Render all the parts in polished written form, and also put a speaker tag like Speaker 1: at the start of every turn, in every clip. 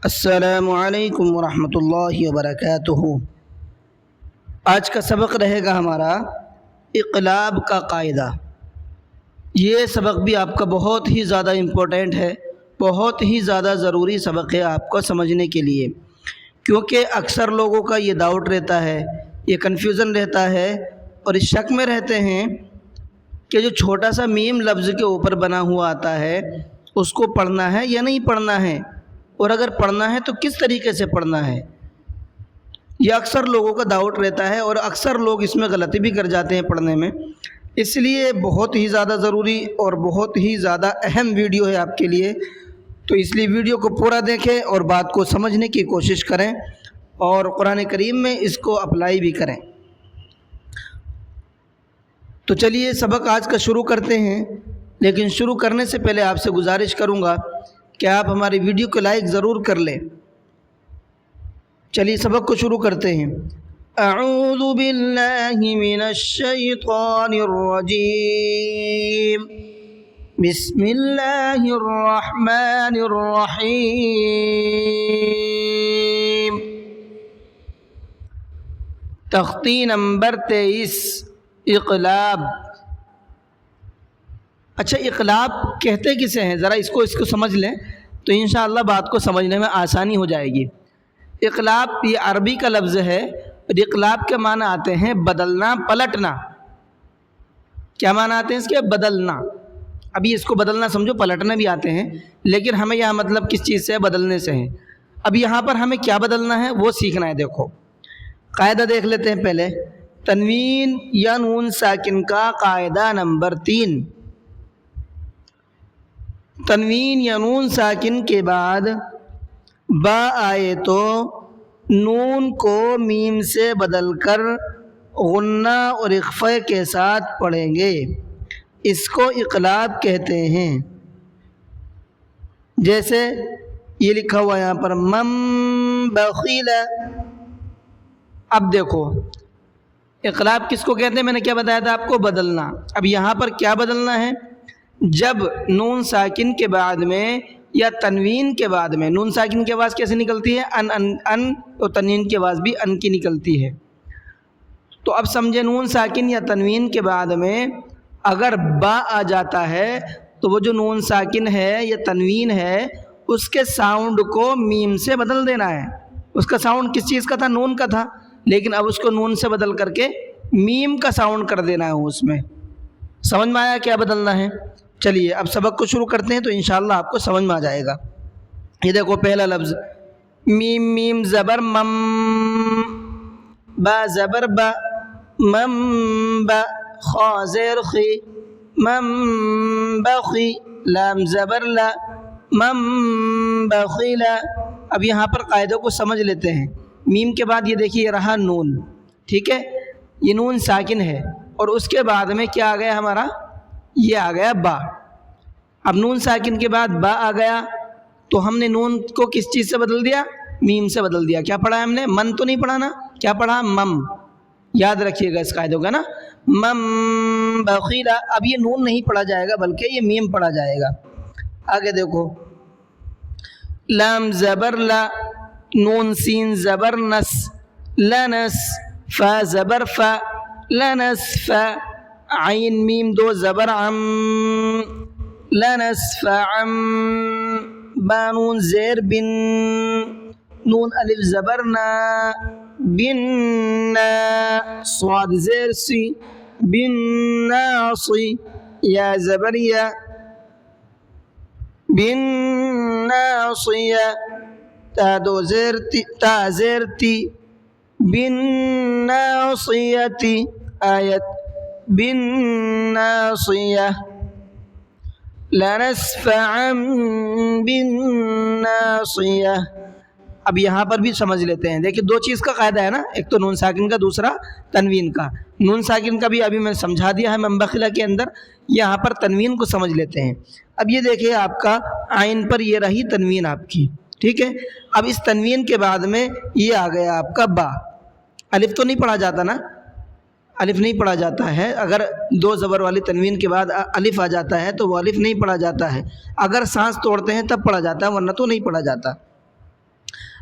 Speaker 1: السلام علیکم ورحمۃ اللہ وبرکاتہ۔ آج کا سبق رہے گا ہمارا اقلاب کا قاعدہ۔ یہ سبق بھی آپ کا بہت ہی زیادہ امپورٹنٹ ہے، بہت ہی زیادہ ضروری سبق ہے آپ کو سمجھنے کے لیے، کیونکہ اکثر لوگوں کا یہ ڈاؤٹ رہتا ہے، یہ کنفیوژن رہتا ہے اور اس شک میں رہتے ہیں کہ جو چھوٹا سا میم لفظ کے اوپر بنا ہوا آتا ہے اس کو پڑھنا ہے یا نہیں پڑھنا ہے، اور اگر پڑھنا ہے تو کس طریقے سے پڑھنا ہے۔ یہ اکثر لوگوں کا ڈاؤٹ رہتا ہے اور اکثر لوگ اس میں غلطی بھی کر جاتے ہیں پڑھنے میں۔ اس لیے بہت ہی زیادہ ضروری اور بہت ہی زیادہ اہم ویڈیو ہے آپ کے لیے، تو اس لیے ویڈیو کو پورا دیکھیں اور بات کو سمجھنے کی کوشش کریں اور قرآن کریم میں اس کو اپلائی بھی کریں۔ تو چلیے سبق آج کا شروع کرتے ہیں، لیکن شروع کرنے سے پہلے آپ سے گزارش کروں گا کہ آپ ہماری ویڈیو کو لائک ضرور کر لیں۔ چلیے سبق کو شروع کرتے ہیں۔ اعوذ باللہ من الشیطان الرجیم، بسم اللہ الرحمن الرحیم۔ تختی نمبر 23، اقلاب۔ اچھا، اقلاب کہتے کسے ہیں؟ ذرا اس کو سمجھ لیں تو انشاءاللہ بات کو سمجھنے میں آسانی ہو جائے گی۔ اقلاب یہ عربی کا لفظ ہے اور اقلاب کے معنی آتے ہیں بدلنا، پلٹنا۔ کیا معنی آتے ہیں اس کے؟ بدلنا۔ ابھی اس کو بدلنا سمجھو، پلٹنا بھی آتے ہیں، لیکن ہمیں یہاں مطلب کس چیز سے ہے؟ بدلنے سے ہے۔ اب یہاں پر ہمیں کیا بدلنا ہے وہ سیکھنا ہے۔ دیکھو قاعدہ دیکھ لیتے ہیں پہلے۔ تنوین یا نون ساکن کا قاعدہ نمبر 3۔ تنوین یا نون ساکن کے بعد با آئے تو نون کو میم سے بدل کر غنہ اور اخفے کے ساتھ پڑھیں گے، اس کو اقلاب کہتے ہیں۔ جیسے یہ لکھا ہوا یہاں پر من بخیل۔ اب دیکھو اقلاب کس کو کہتے ہیں؟ میں نے کیا بتایا تھا آپ کو؟ بدلنا۔ اب یہاں پر کیا بدلنا ہے؟ جب نون ساکن کے بعد میں یا تنوین کے بعد میں، نون ساکن کی آواز کیسے نکلتی ہے؟ ان ان ان، اور تنوین کی آواز بھی ان کی نکلتی ہے۔ تو اب سمجھے نون ساکن یا تنوین کے بعد میں اگر با آ جاتا ہے تو وہ جو نون ساکن ہے یا تنوین ہے اس کے ساؤنڈ کو میم سے بدل دینا ہے۔ اس کا ساؤنڈ کس چیز کا تھا؟ نون کا تھا، لیکن اب اس کو نون سے بدل کر کے میم کا ساؤنڈ کر دینا ہے اس میں۔ سمجھ میں آیا کیا بدلنا ہے؟ چلیے اب سبق کو شروع کرتے ہیں تو انشاءاللہ آپ کو سمجھ میں آ جائے گا۔ یہ دیکھو پہلا لفظ میم، میم زبر مم، با زبر با، مم با، خا زیر خی، مم بخی، لام زبر لا، مم بخیلا۔ اب یہاں پر قاعدوں کو سمجھ لیتے ہیں۔ میم کے بعد یہ دیکھیے یہ رہا نون، ٹھیک ہے، یہ نون ساکن ہے، اور اس کے بعد میں کیا آ گیا ہمارا؟ یہ آ گیا با۔ اب نون ساکن کے بعد با آ گیا تو ہم نے نون کو کس چیز سے بدل دیا؟ میم سے بدل دیا۔ کیا پڑھا ہم نے؟ من تو نہیں پڑھا نا، کیا پڑھا؟ مم۔ یاد رکھیے گا اس قاعدے کا نا، مم بخیلا۔ اب یہ نون نہیں پڑھا جائے گا بلکہ یہ میم پڑھا جائے گا۔ آگے دیکھو لام زبر لا، نون سین زبر نس، لنس، فا زبر فا، لنس فا، عین میم دو زبر عم، لنس فعم، با نون زیر بن، نون الف زبر نا، بن نا، صاد زیر سی، بن ناصی، یا زبر یا، بن ناصیہ، تا دو زیر تی، تا زیر تی، بن ناصیتی، آیت بن ناصیہ، لنسفعا بالناصیہ۔ اب یہاں پر بھی سمجھ لیتے ہیں۔ دیکھیں دو چیز کا قاعدہ ہے نا، ایک تو نون ساکن کا، دوسرا تنوین کا۔ نون ساکن کا بھی ابھی میں سمجھا دیا ہے منبخلا کے اندر، یہاں پر تنوین کو سمجھ لیتے ہیں۔ اب یہ دیکھیں آپ کا عین پر یہ رہی تنوین آپ کی، ٹھیک ہے۔ اب اس تنوین کے بعد میں یہ آ گیا آپ کا با۔ الف تو نہیں پڑھا جاتا نا، الف نہیں پڑھا جاتا ہے۔ اگر دو زبر والی تنوین کے بعد الف آ جاتا ہے تو وہ الف نہیں پڑھا جاتا ہے، اگر سانس توڑتے ہیں تب پڑھا جاتا ہے، ورنہ تو نہیں پڑھا جاتا۔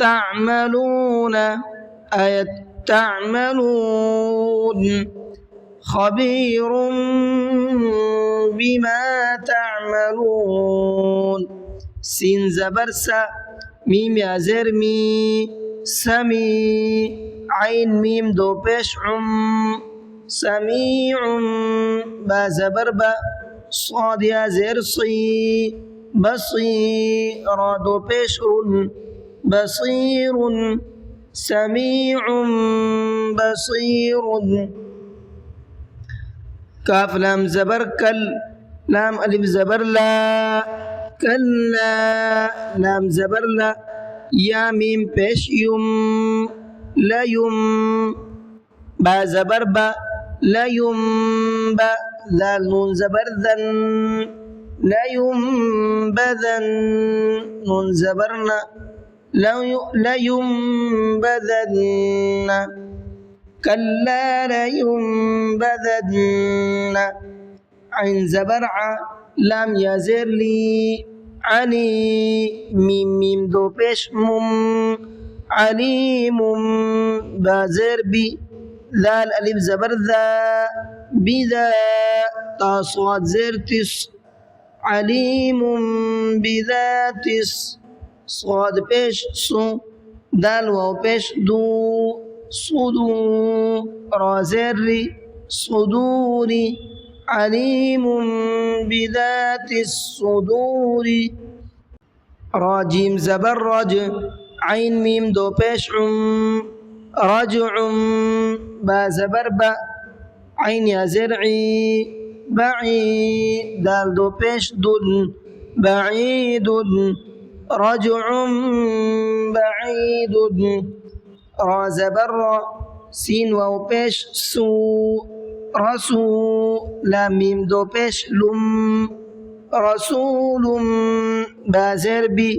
Speaker 1: تعملون آية تعملون خبير بما تعملون سين زبر سا ميم يا زر مي سمي عين ميم دو بيش سميع با زبر با صاد يا زر صي بصير را دو بيش بصير سميع بصير كاف لام زبر كل لام ألف زبر لا كلا لام زبر لا يا ميم پیش يم لا يم با زبر با لا يم با ذال نون زبر ذن لا يم بذن نون زبرنا لينبذن كلا لينبذن عين زبرع لام يا زر لي علي ميم ميم دو پیش مم عليم با زر بي ذال ألف زبر ذا بذا تا صاد زر تس عليم بذات صاد پیش سو دال واو پیش دو صدو را زر ری صدوری عليم بذات الصدور را جيم زبر رج عين ميم دو پیش رجع با زبر با عين يا زرعي بعید دال دو پیش دن بعید رجع بعید را زبر را سین واو پیش سو رسو لام میم دو پیش لم رسول با زیر بی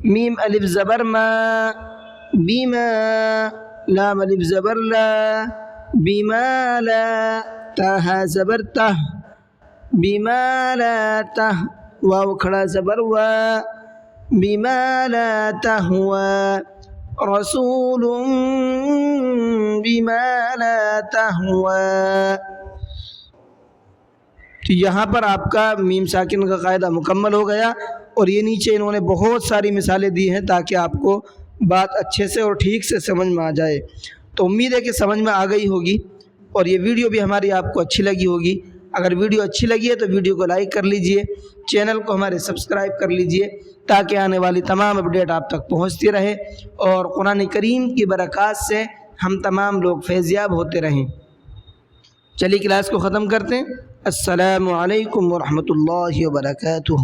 Speaker 1: میم الف زبر ما بما لام الف زبر لا بما لا تا زبر ته بما لا ته واو کھڑا زبر وا بما لا تهوى رسول بما لا تهوى. تو یہاں پر آپ کا میم ساکن کا قاعدہ مکمل ہو گیا، اور یہ نیچے انہوں نے بہت ساری مثالیں دی ہیں تاکہ آپ کو بات اچھے سے اور ٹھیک سے سمجھ میں آ جائے. تو امید ہے کہ سمجھ میں آ گئی ہوگی، اور یہ ویڈیو بھی ہماری آپ کو اچھی لگی ہوگی. اگر ویڈیو اچھی لگی ہے تو ویڈیو کو لائک کر لیجئے، چینل کو ہمارے سبسکرائب کر لیجئے تاکہ آنے والی تمام اپڈیٹ آپ تک پہنچتی رہے اور قرآن کریم کی برکات سے ہم تمام لوگ فیضیاب ہوتے رہیں. چلیے کلاس کو ختم کرتے ہیں. السلام علیکم ورحمۃ اللہ وبرکاتہ.